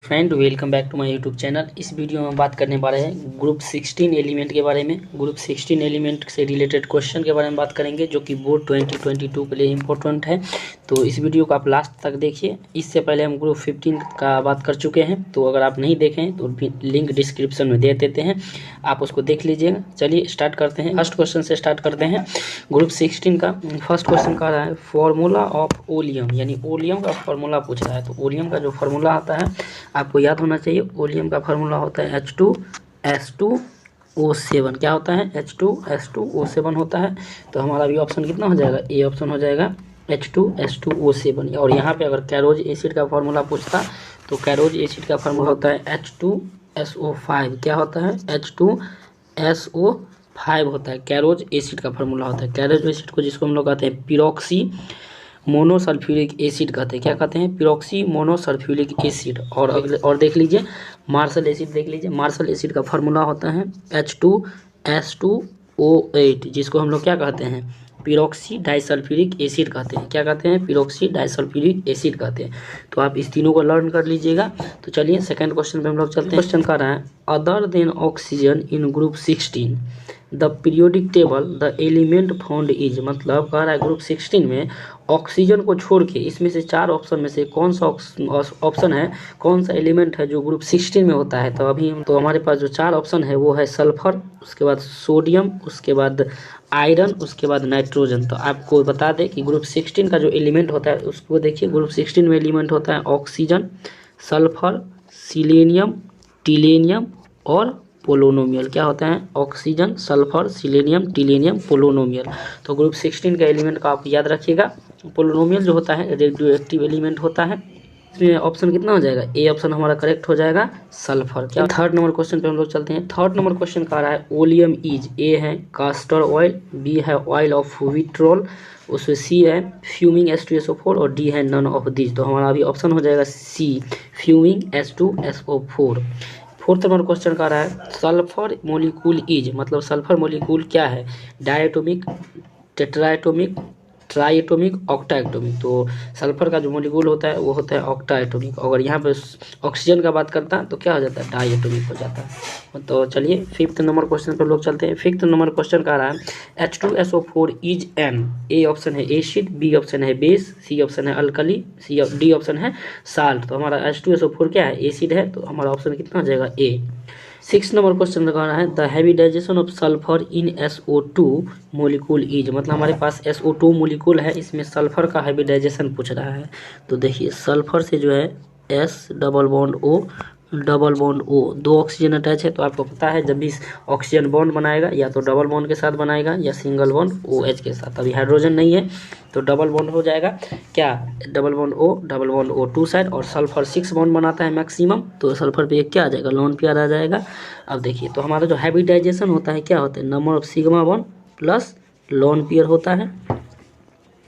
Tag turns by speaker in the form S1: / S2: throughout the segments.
S1: Friend welcome back to my YouTube channel. इस video में बात करने वाले हैं ग्रुप 16 एलिमेंट के बारे में। ग्रुप 16 एलिमेंट से रिलेटेड क्वेश्चन के बारे में बात करेंगे जो कि बोर्ड 2022 के लिए इम्पोर्टेंट है। तो इस वीडियो को आप लास्ट तक देखिए। इससे पहले हम ग्रुप 15 का बात कर चुके हैं, तो अगर आप नहीं देखें तो लिंक डिस्क्रिप्शन में दे देते हैं, आप उसको देख लीजिएगा। चलिए स्टार्ट करते हैं। फर्स्ट क्वेश्चन से स्टार्ट करते हैं। ग्रुप 16 का फर्स्ट क्वेश्चन कह रहा है फॉर्मूला ऑफ ओलियम, यानी ओलियम का फॉर्मूला पूछ रहा है। तो ओलियम का जो फॉर्मूला आता है आपको याद होना चाहिए। ओलियम का फार्मूला होता है H2S2O7। क्या होता है? H2S2O7 होता है। तो हमारा भी ऑप्शन कितना हो जाएगा? ए ऑप्शन हो जाएगा H2S2O7। और यहाँ पे अगर कैरोज एसिड का फार्मूला पूछता तो कैरोज एसिड का फार्मूला होता है H2SO5। क्या होता है? H2SO5 होता है, कैरोज एसिड का फार्मूला होता है। कैरोज एसिड को जिसको हम लोग कहते हैं पिरोक्सी मोनोसल्फ्यूरिक एसिड कहते हैं। क्या कहते हैं? पिरोक्सी मोनोसल्फ्यूरिक एसिड। और देख लीजिए मार्शल एसिड, देख लीजिए मार्शल एसिड का फार्मूला होता है H2S2O8, जिसको हम लोग क्या कहते हैं? पिरोक्सी डाइसल्फ्यूरिक एसिड कहते हैं। क्या कहते हैं? पिरोक्सी डाइसल्फ्यूरिक एसिड कहते हैं। तो आप इस तीनों को लर्न कर लीजिएगा। तो चलिए सेकंड क्वेश्चन पे हम लोग चलते हैं। क्वेश्चन कर रहा है other than oxygen in group 16 the periodic table the element found is. मतलब कह रहा है ग्रुप 16 में ऑक्सीजन को छोड़ के इसमें से चार ऑप्शन में से कौन सा ऑप्शन है, कौन सा एलिमेंट है जो ग्रुप 16 में होता है। तो अभी तो हमारे पास जो चार ऑप्शन है वो है सल्फर, उसके बाद सोडियम, उसके बाद आयरन, उसके बाद नाइट्रोजन। तो आपको बता दें कि ग्रुप 16 का जो एलिमेंट होता है उसको देखिए। ग्रुप 16 में एलिमेंट होता है ऑक्सीजन, सल्फर, सिलेनियम, टिलेनियम और पोलोनोमियल। क्या होता है? Oxygen, sulphur, selenium, tellurium, polonium. तो ग्रुप 16 का एलिमेंट का आप याद रखिएगा। पोलोनोमियल जो होता है रेडियो एक्टिव एलिमेंट होता है। इसमें ऑप्शन कितना हो जाएगा? ए ऑप्शन हमारा करेक्ट हो जाएगा सल्फर। क्या थर्ड नंबर क्वेश्चन पे हम लोग चलते हैं। थर्ड नंबर क्वेश्चन का रहा है ओलियम इज। ए है कास्टर ऑयल, बी है ऑयल ऑफ विट्रोल, उसमें सी है फ्यूमिंग H2SO4 और डी है नन ऑफ दिस। तो हमारा अभी ऑप्शन हो जाएगा C fuming H2SO4। Fourth number question का रहा है सल्फर मोलिकूल इज। मतलब सल्फर मोलिकूल क्या है? Diatomic, tetraatomic, triatomic, octaatomic. तो सल्फर का जो मोलिकूल होता है वो होता है ऑक्टाएटोमिक। अगर यहाँ पे ऑक्सीजन का बात करता है तो क्या हो जाता है? डाईएटोमिक हो जाता है। तो चलिए फिफ्थ नंबर क्वेश्चन पर लोग चलते हैं। फिफ्थ नंबर क्वेश्चन का रहा है H2SO4 is an. A option है एसिड, बी ऑप्शन है बेस, सी ऑप्शन है अल्कली, डी ऑप्शन है साल्ट। तो हमारा H2SO4 क्या है? एसिड है। तो हमारा ऑप्शन कितना हो जाएगा? ए। सिक्स नंबर क्वेश्चन लगाना है the hybridisation of sulphur in SO2 molecule is. मतलब हमारे पास SO2 मोलिकूल है, इसमें सल्फर का हाइब्रिडाइजेशन पूछ रहा है। तो देखिए सल्फर से जो है S डबल बॉन्ड O दो ऑक्सीजन अटैच है। तो आपको पता है जब भी ऑक्सीजन बॉन्ड बनाएगा या तो डबल बॉन्ड के साथ बनाएगा या सिंगल बॉन्ड OH के साथ। अभी हाइड्रोजन नहीं है तो डबल बॉन्ड हो जाएगा। क्या? Double bond O two side. और सल्फर 6 बॉन्ड बनाता है मैक्सिमम, तो सल्फर पे एक क्या आ जाएगा? लोन पेयर आ जाएगा। अब देखिए तो हमारा जो हाइब्रिडाइजेशन होता है क्या होता है? Number of sigma bond plus lone pair होता है।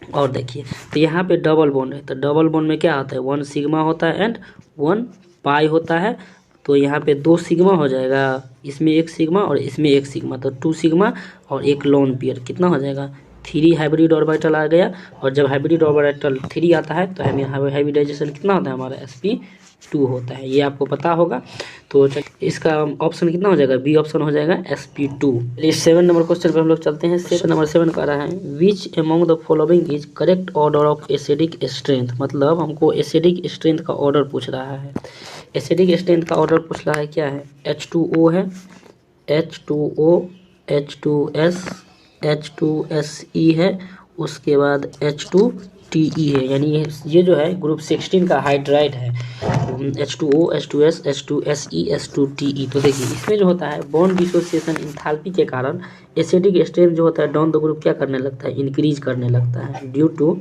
S1: और देखिए तो यहाँ पे डबल बॉन्ड है, तो डबल बॉन्ड में क्या होता है? 1 सिग्मा होता है एंड 1 पाई होता है। तो यहाँ पे 2 सिग्मा हो जाएगा, इसमें 1 सिग्मा और इसमें 1 सिग्मा, तो 2 सिग्मा और 1 लोन पेयर। कितना हो जाएगा? 3 हाइब्रिड ऑर्बिटल आ गया। और जब हाइब्रिड ऑर्बिटल 3 आता है तो हमें हाइब्रिडाइजेशन कितना होता है? हमारा sp2 होता है। ये आपको पता होगा। तो इसका ऑप्शन कितना हो जाएगा? बी ऑप्शन हो जाएगा sp2। चलिए 7 नंबर क्वेश्चन पर हम लोग चलते हैं। क्वेश्चन नंबर 7 का रहा है which among the following is correct order of acidic strength. मतलब हमको एसिडिक स्ट्रेंथ का ऑर्डर पूछ रहा है। एसिडिक स्ट्रेंथ का ऑर्डर पूछ रहा है क्या है? H2O है, H2O, H2S, H2SE है, उसके बाद H2TE है। यानी ये जो है ग्रुप 16 का हाइड्राइड है। H2O, H2S, H2SE, H2TE। तो देखिए इसमें जो होता है बॉन्ड डिसोसिएशन इंथैल्पी के कारण एसिडिक स्ट्रेंथ जो होता है डाउन द ग्रुप क्या करने लगता है? इंक्रीज करने लगता है। ड्यू टू,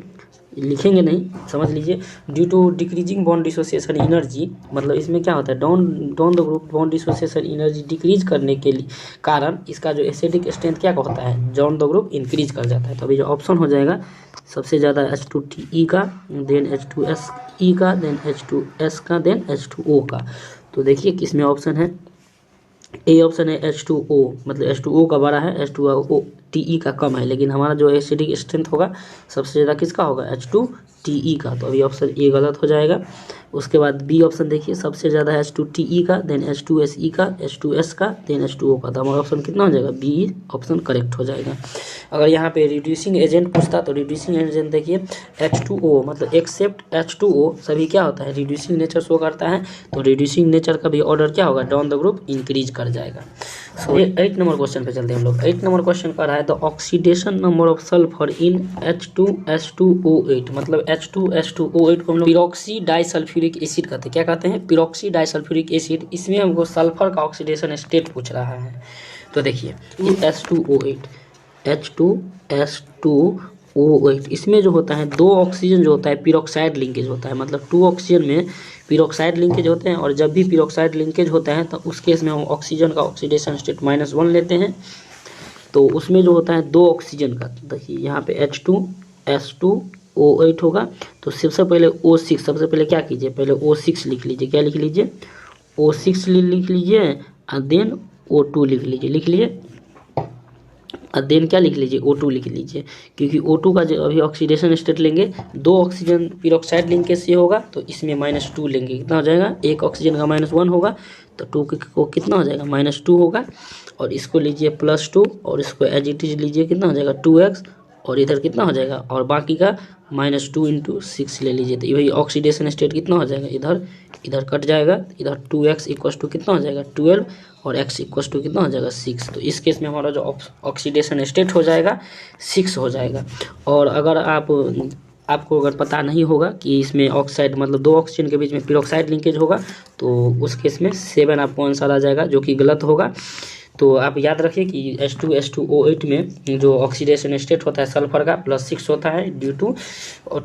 S1: लिखेंगे नहीं, समझ लीजिए, due to decreasing bond dissociation energy. मतलब इसमें क्या होता है? Down the group bond dissociation energy decrease करने के लिए कारण इसका जो एसिडिक स्ट्रेंथ क्या होता है? डाउन द ग्रुप इंक्रीज कर जाता है। तो अभी जो ऑप्शन हो जाएगा सबसे ज़्यादा H2TE का, देन H2SE का, देन H2S का, देन H2O का। तो देखिए किसमें ऑप्शन है? ए ऑप्शन है H2O। मतलब H2O का बड़ा है, Te का कम है, लेकिन हमारा जो एसिडिक स्ट्रेंथ होगा सबसे ज़्यादा किसका होगा, H2Te का। तो अभी ऑप्शन ए गलत हो जाएगा। उसके बाद बी ऑप्शन देखिए, सबसे ज़्यादा है H2Te का, देन H2Se का, H2S का, देन H2O का। तो हमारा ऑप्शन कितना हो जाएगा, बी ऑप्शन करेक्ट हो जाएगा। अगर यहाँ पे रिड्यूसिंग एजेंट पूछता तो रिड्यूसिंग एजेंट देखिए H2O मतलब एक्सेप्ट H2O सभी क्या होता है, रिड्यूसिंग नेचर शो करता है। तो रिड्यूसिंग नेचर का भी ऑर्डर क्या होगा, डाउन द ग्रुप इंक्रीज कर जाएगा। सो 8 नंबर क्वेश्चन पे चलते हैं हम लोग। 8 नंबर क्वेश्चन कर रहा है the oxidation number of sulphur in H2S2O8 मतलब H2S2O8 को हम लोग पिरोक्सी डाइसल्फ्यूरिक एसिड कहते हैं। क्या कहते हैं, पिरोक्सी डाइसल्फ्यूरिक एसिड। इसमें हमको सल्फर का ऑक्सीडेशन स्टेट पूछ रहा है। तो देखिए H2O8 इसमें जो होता है दो ऑक्सीजन जो होता है पिरोक्साइड लिंकेज होता है, मतलब 2 ऑक्सीजन में पिरोक्साइड लिंकेज होते हैं। और जब भी पिरोक्साइड लिंकेज होता है तो उस केस में हम ऑक्सीजन का ऑक्सीडेशन स्टेट -1 लेते हैं। तो उसमें जो होता है 2 ऑक्सीजन का, देखिए यहाँ पे H2S2O8 होगा। तो सबसे पहले O6, सबसे पहले क्या कीजिए, पहले O6 लिख लीजिए। क्या लिख लीजिए, O6 लिख लीजिए और देन O2 लिख लीजिए और देन क्या लिख लीजिए, O2 लिख लीजिए। क्योंकि O2 का जो अभी ऑक्सीडेशन स्टेट लेंगे 2 ऑक्सीजन पिरोक्साइड लिंकेज से होगा, तो इसमें -2 लेंगे। कितना हो जाएगा, एक ऑक्सीजन का -1 होगा तो 2 को कितना हो जाएगा, -2 होगा। और इसको लीजिए +2 और इसको एज इट इज लीजिए, कितना हो जाएगा 2x। और इधर कितना हो जाएगा, और बाकी का -2 × 6 ले लीजिए। तो ये ऑक्सीडेशन स्टेट कितना हो जाएगा, इधर कट जाएगा, इधर 2x = कितना हो जाएगा 12 और x = कितना हो जाएगा 6। तो इस केस में हमारा जो ऑक्सीडेशन स्टेट हो जाएगा 6 हो जाएगा। और अगर आपको अगर पता नहीं होगा कि इसमें ऑक्साइड मतलब 2 ऑक्सीजन के बीच में पिरोक्साइड लिंकेज होगा, तो उस केस में 7 आपको आंसर आ जाएगा, जो कि गलत होगा। तो आप याद रखिए कि H2S2O8 में जो ऑक्सीडेशन स्टेट होता है सल्फर का +6 होता है due to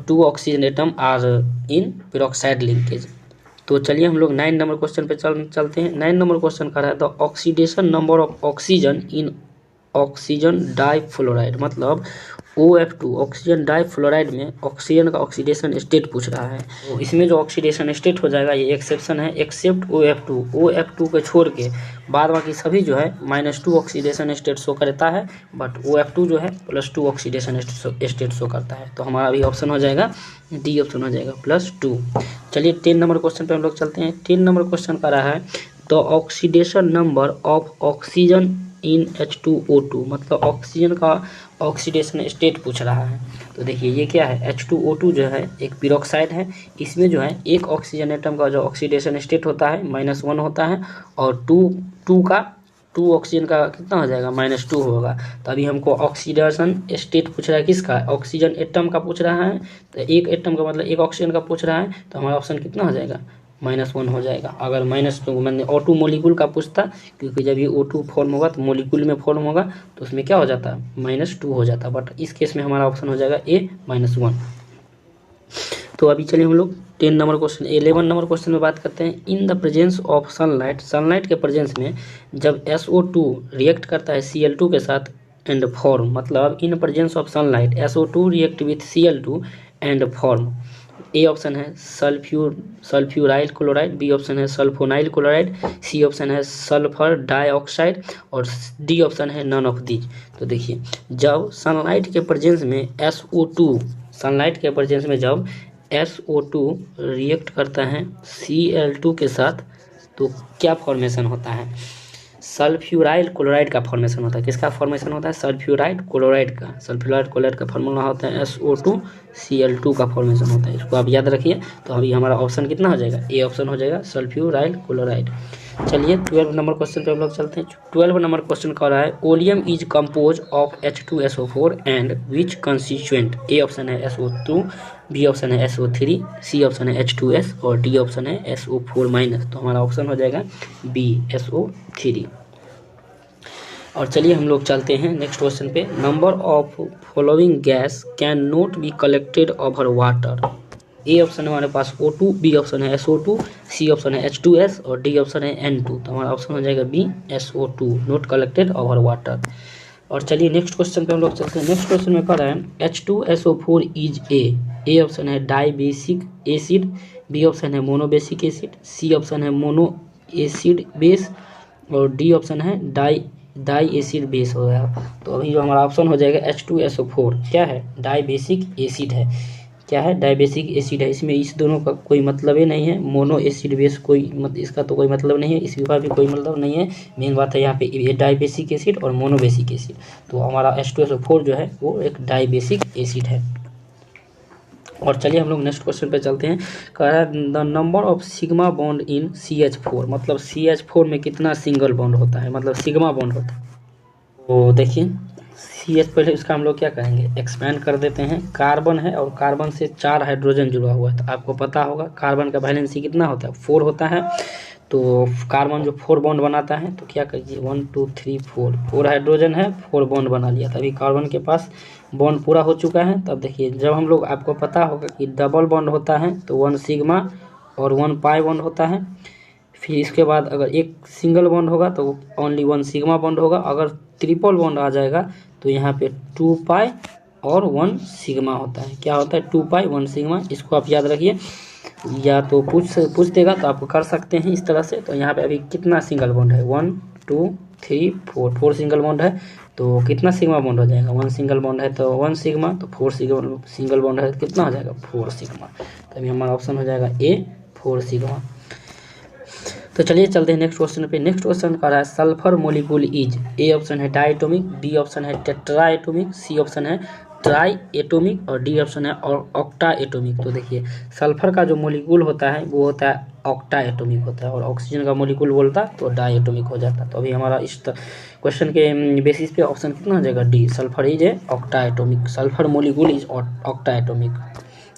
S1: 2 oxygen atom are in peroxide linkage. तो चलिए हम लोग 9 नंबर क्वेश्चन पे चलते हैं। 9 नंबर क्वेश्चन का है the oxidation number of oxygen in oxygen difluoride मतलब OF2 ऑक्सीजन डाइफ्लोराइड में ऑक्सीजन का ऑक्सीडेशन स्टेट पूछ रहा है। तो इसमें जो ऑक्सीडेशन स्टेट हो जाएगा ये एक्सेप्शन है, एक्सेप्ट OF2 को छोड़ के बाद बाकी सभी जो है -2 ऑक्सीडेशन स्टेट शो करता है, बट OF2 जो है +2 ऑक्सीडेशन स्टेट शो करता है। तो हमारा अभी ऑप्शन हो जाएगा डी ऑप्शन हो जाएगा +2। चलिए 10 नंबर क्वेश्चन पे हम लोग चलते हैं। 10 नंबर क्वेश्चन का रहा है the oxidation number of oxygen in H2O2 मतलब ऑक्सीजन का ऑक्सीडेशन स्टेट पूछ रहा है। तो देखिए ये क्या है, H2O2 जो है एक पिरोक्साइड है। इसमें जो है एक ऑक्सीजन एटम का जो ऑक्सीडेशन स्टेट होता है -1 होता है, और 2 ऑक्सीजन का कितना हो जाएगा -2 होगा। तो अभी हमको ऑक्सीडेशन स्टेट पूछ रहा है किसका, ऑक्सीजन एटम का पूछ रहा है। तो एक एटम का मतलब एक ऑक्सीजन का पूछ रहा है, तो हमारा ऑप्शन कितना हो जाएगा -1 हो जाएगा। अगर -2 मैंने O2 मोलिक्यूल का पूछता, क्योंकि जब ये O2 फॉर्म होगा तो मोलिक्यूल में फॉर्म होगा, तो उसमें क्या हो जाता -2 हो जाता। बट इस केस में हमारा ऑप्शन हो जाएगा A -1। तो अभी चलिए हम लोग 10 नंबर क्वेश्चन 11 नंबर क्वेश्चन में बात करते हैं। In the presence of sunlight के प्रेजेंस में जब SO2 रिएक्ट करता है Cl2 के साथ एंड फॉर्म मतलब in presence of sunlight SO2 react with Cl2 and form. A option है सल्फ्यूराइल क्लोराइड, बी ऑप्शन है सल्फोनाइल क्लोराइड, सी ऑप्शन है सल्फर डाइऑक्साइड और डी ऑप्शन है नन ऑफ दीज। तो देखिए जब सनलाइट के प्रेजेंस में जब SO2 रिएक्ट करता है Cl2 के साथ, तो क्या फॉर्मेशन होता है, सल्फ्यूराइल क्लोराइड का फॉर्मेशन होता है। किसका फॉर्मेशन होता है, सल्फ्यूराइल क्लोराइड का फॉर्मूला होता है SO2Cl2 का फॉर्मेशन होता है। इसको आप याद रखिए। तो अभी हमारा ऑप्शन कितना हो जाएगा, ए ऑप्शन हो जाएगा सल्फ्यूराइल क्लोराइड। चलिए 12 नंबर क्वेश्चन पे हम लोग चलते हैं। 12 नंबर क्वेश्चन कह रहा है oleum is compose of H2SO4 and which constituent. A option है SO2, बी ऑप्शन है SO3, सी ऑप्शन है H2S और डी ऑप्शन है SO4-। तो हमारा ऑप्शन हो जाएगा बी SO3। और चलिए हम लोग चलते हैं नेक्स्ट क्वेश्चन पे। Number of following gas can not be collected over water. A option है हमारे पास O2, बी ऑप्शन है SO2, सी ऑप्शन है H2S और डी ऑप्शन है N2। तो हमारा ऑप्शन हो जाएगा B SO2 not collected over water. और चलिए नेक्स्ट क्वेश्चन पे हम लोग चलते हैं। नेक्स्ट क्वेश्चन में कह रहा है H2SO4 इज ए ऑप्शन है डाइबेसिक एसिड, बी ऑप्शन है मोनोबेसिक एसिड, सी ऑप्शन है मोनो एसिड बेस और डी ऑप्शन है डाई डाई एसिड बेस हो गया। तो अभी जो हमारा ऑप्शन हो जाएगा H2SO4 क्या है, डाई बेसिक एसिड है। क्या है, डाई बेसिक एसिड है। इसमें इस दोनों का कोई मतलब ही नहीं है, मोनो एसिड बेस कोई इसका तो कोई मतलब नहीं है, इसका भी कोई मतलब नहीं है। मेन बात है यहाँ पे ये डाई बेसिक एसिड और मोनो बेसिक एसिड। तो हमारा H2SO4 जो है वो एक डाई बेसिक एसिड है। और चलिए हम लोग नेक्स्ट क्वेश्चन पे चलते हैं। कह रहा है the number of sigma bond in CH4, मतलब CH4 में कितना सिंगल बॉन्ड होता है, मतलब सिग्मा बॉन्ड होता है। तो देखिए CH, पहले इसका हम लोग क्या करेंगे, एक्सपेंड कर देते हैं। कार्बन है और कार्बन से 4 हाइड्रोजन जुड़ा हुआ है। तो आपको पता होगा कार्बन का वैलेंसी कितना होता है, 4 होता है। तो कार्बन जो 4 बॉन्ड बनाता है, तो क्या करिए 1 2 3 4 हाइड्रोजन है, 4 बॉन्ड बना लिया। तभी कार्बन के पास बॉन्ड पूरा हो चुका है। तब देखिए जब हम लोग, आपको पता होगा कि डबल बॉन्ड होता है तो 1 सिग्मा और 1 पाई बॉन्ड होता है। फिर इसके बाद अगर एक सिंगल बॉन्ड होगा तो ओनली 1 सिग्मा बॉन्ड होगा। अगर ट्रिपल बॉन्ड आ जाएगा तो यहाँ पे 2 पाई और 1 सिग्मा होता है। क्या होता है, 2 पाई 1 सिग्मा। इसको आप याद रखिए, या तो पूछ देगा तो आप कर सकते हैं इस तरह से। तो यहाँ पे अभी कितना सिंगल बॉन्ड है, 1 2 3 4 सिंगल बॉन्ड है। तो कितना सिग्मा बॉन्ड हो जाएगा, 1 सिंगल बॉन्ड है तो 1 सिग्मा, तो 4 सिंगल बॉन्ड है तो कितना हो जाएगा, 4 सिग्मा। तो अभी हमारा ऑप्शन हो जाएगा A 4 सिग्मा। तो चलिए चलते हैं नेक्स्ट क्वेश्चन पे। नेक्स्ट क्वेश्चन का रहा है sulphur molecule is, A option है डाइएटोमिक, बी ऑप्शन है टेट्राएटोमिक, सी ऑप्शन है ट्राई एटोमिक और डी ऑप्शन है और ऑक्टा एटोमिक। तो देखिए सल्फर का जो मोलिक्यूल होता है वो होता है ऑक्टा एटोमिक होता है, और ऑक्सीजन का मोलिक्यूल बोलता तो डाई एटोमिक हो जाता। तो अभी हमारा इस क्वेश्चन के बेसिस पे ऑप्शन कितना हो जाएगा, D, sulphur is a octa atomic, sulphur molecule is octa atomic.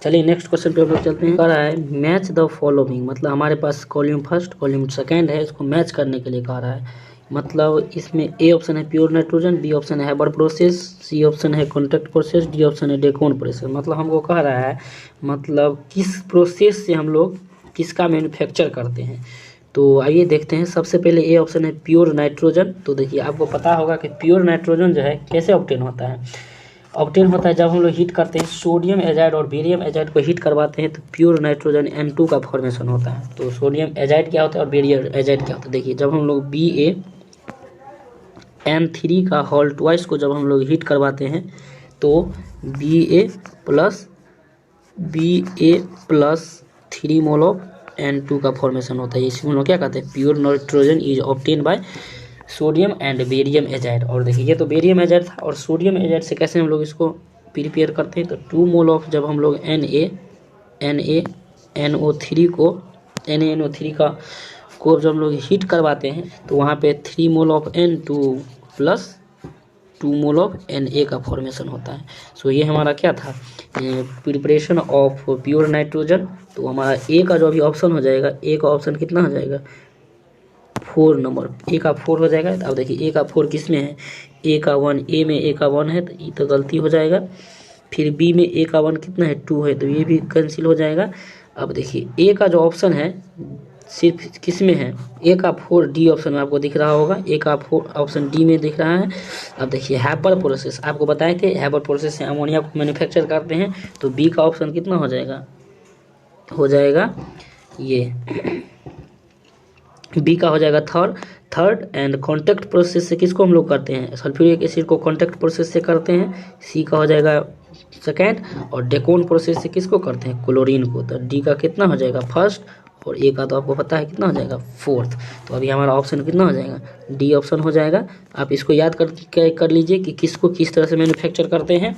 S1: चलिए नेक्स्ट क्वेश्चन पे हम लोग चलते हैं। कह रहा है मैच द फॉलोइंग, मतलब हमारे पास कॉलम फर्स्ट कॉलम सेकंड है, इसको मैच करने के लिए कह रहा है। मतलब इसमें ए ऑप्शन है प्योर नाइट्रोजन, बी ऑप्शन है हैबर प्रोसेस, सी ऑप्शन है कॉन्टैक्ट प्रोसेस, डी ऑप्शन है डेकोन प्रोसेस। मतलब हमको कह रहा है मतलब किस प्रोसेस से हम लोग किसका मैन्युफैक्चर करते हैं। तो आइए देखते हैं। सबसे पहले ए ऑप्शन है प्योर नाइट्रोजन। तो देखिए आपको पता होगा कि प्योर नाइट्रोजन जो है कैसे ऑब्टेन होता है, ऑब्टेन होता है जब हम लोग हीट करते हैं सोडियम एजाइड और बेरियम एजाइड को हीट करवाते हैं तो प्योर नाइट्रोजन N2 का फॉर्मेशन होता है। तो सोडियम एजाइड क्या होता है और बेरियम एजाइड क्या होता है, देखिए जब हम लोग BaN3 का होल ट्वाइस को जब हम लोग हीट करवाते हैं तो Ba plus 3 mole of N2 का फॉर्मेशन होता है। इसमें हम लोग क्या कहते हैं, pure nitrogen is obtain bye sodium and barium azide. और देखिए ये तो बेरियम एजाइड था, और सोडियम एजाइड से कैसे हम लोग इसको प्रिपेयर करते हैं, तो 2 मोल ऑफ जब हम लोग NaNO3 को जब हम लोग हीट करवाते हैं तो वहाँ पे 3 mole of N2 plus 2 mole of Na का फॉर्मेशन होता है। सो ये हमारा क्या था, प्रिपरेशन ऑफ प्योर नाइट्रोजन। तो हमारा ए का जो अभी ऑप्शन हो जाएगा, ए का ऑप्शन कितना हो जाएगा, 4 नंबर, ए का 4 हो जाएगा। अब देखिए ए का 4 किस में है, ए का 1, ए में ए का 1 है तो ये तो गलती हो जाएगा। फिर बी में ए का 1 कितना है, 2 है, तो ये भी कैंसिल हो जाएगा। अब देखिए ए का जो ऑप्शन है सिर्फ किस में है, ए का 4 डी ऑप्शन में आपको दिख रहा होगा, ए का 4 ऑप्शन डी में दिख रहा है। अब देखिए हैबर प्रोसेस, आपको बताए थे हैबर प्रोसेस से अमोनिया को मैन्युफैक्चर करते हैं। तो बी का ऑप्शन कितना हो जाएगा, हो जाएगा ये बी का हो जाएगा थर्ड। एंड कॉन्टैक्ट प्रोसेस से किसको हम लोग करते हैं, सल्फ्यूरिक एसिड को कॉन्टैक्ट प्रोसेस से करते हैं, सी का हो जाएगा सेकेंड। और डेकोन प्रोसेस से किसको करते हैं, क्लोरीन को। तो डी का कितना हो जाएगा, फर्स्ट, और ए का तो आपको पता है कितना हो जाएगा, फोर्थ। तो अभी हमारा ऑप्शन कितना हो जाएगा, डी ऑप्शन हो जाएगा। आप इसको याद कर लीजिए कि किसको किस तरह से मैन्युफैक्चर करते हैं।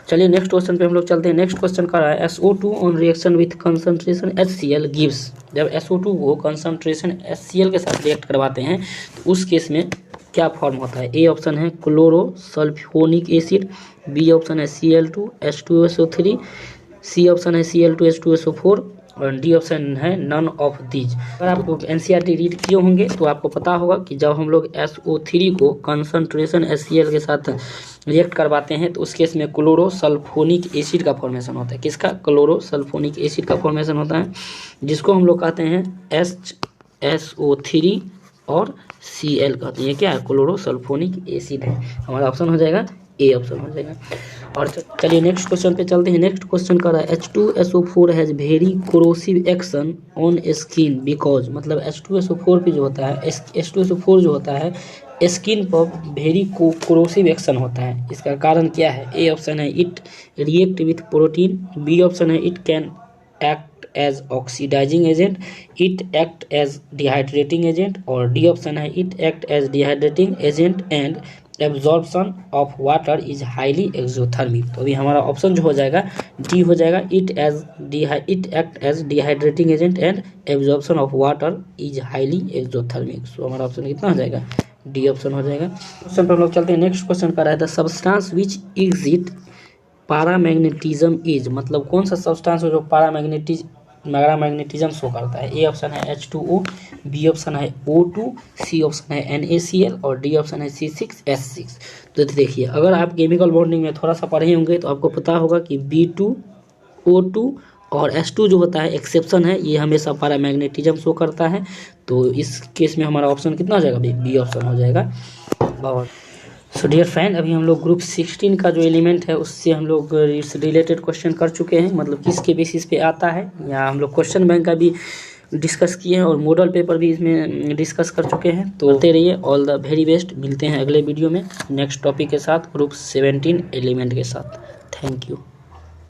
S1: चलिए नेक्स्ट क्वेश्चन पे हम लोग चलते हैं। नेक्स्ट क्वेश्चन का है SO2 on reaction with concentration HCl gives. जब SO2 को कंसंट्रेशन HCl के साथ रिएक्ट करवाते हैं तो उस केस में क्या फॉर्म होता है। ए ऑप्शन है क्लोरो सल्फ्योनिक एसिड, बी ऑप्शन है Cl2 H2SO3, सी ऑप्शन है Cl2 H2SO4 और डी ऑप्शन है नन ऑफ दीज। अगर आपको NCERT रीड किए होंगे तो आपको पता होगा कि जब हम लोग SO3 को कंसंट्रेशन HCl के साथ रिएक्ट करवाते हैं तो उस केस में क्लोरो सल्फोनिक एसिड का फॉर्मेशन होता है। किसका, क्लोरो सल्फोनिक एसिड का फॉर्मेशन होता है, जिसको हम लोग कहते हैं HSO3 और Cl कहते हैं। ये क्या है, क्लोरो सल्फोनिक एसिड है। हमारा ऑप्शन हो जाएगा ए ऑप्शन हो जाएगा। और चलिए नेक्स्ट क्वेश्चन पे चलते हैं। नेक्स्ट क्वेश्चन का रहा है H2SO4 has very corrosive action on skin because, मतलब H2SO4 पे जो होता है, H2SO4 जो होता है स्किन पर वेरी कोरोसिव एक्शन होता है, इसका कारण क्या है? ए ऑप्शन है it react with protein, B option है it can act as oxidising agent, it act as dehydrating agent, और डी ऑप्शन है it act as dehydrating agent and absorption of water is highly exothermic. तो अभी हमारा option जो हो जाएगा D हो जाएगा, it act as dehydrating agent and absorption of water is highly exothermic. So हमारा ऑप्शन कितना हो जाएगा? डी ऑप्शन हो जाएगा। क्वेश्चन पर हम लोग चलते हैं। नेक्स्ट क्वेश्चन का रहता है सब्सटेंस विच एग्जिट पारामैग्नेटिज्म इज, मतलब कौन सा सब्सटेंस है जो पैरामैग्नेटिज्म शो करता है? ए ऑप्शन है H2O, बी ऑप्शन है O2, सी ऑप्शन है NaCl और डी ऑप्शन है C6H6। तो देखिए, अगर आप केमिकल बॉन्डिंग में थोड़ा सा पढ़े होंगे तो आपको पता होगा कि B2O2 और H2 जो होता है एक्सेप्शन है, ये हमेशा पैरामैग्नेटिज्म शो करता है। तो इस केस में हमारा ऑप्शन कितना हो जाएगा? बी ऑप्शन हो जाएगा। बहुत सो डियर फ्रेंड, अभी हम लोग ग्रुप 16 का जो एलिमेंट है उससे हम लोग इस रिलेटेड क्वेश्चन कर चुके हैं, मतलब किसके बेसिस पे आता है, या हम लोग क्वेश्चन बैंक का भी डिस्कस किए हैं और मॉडल पेपर भी इसमें डिस्कस कर चुके हैं। तो करते रहिए, ऑल द वेरी बेस्ट। मिलते हैं अगले वीडियो में नेक्स्ट टॉपिक के साथ, ग्रुप 17 एलिमेंट के साथ। Thank you.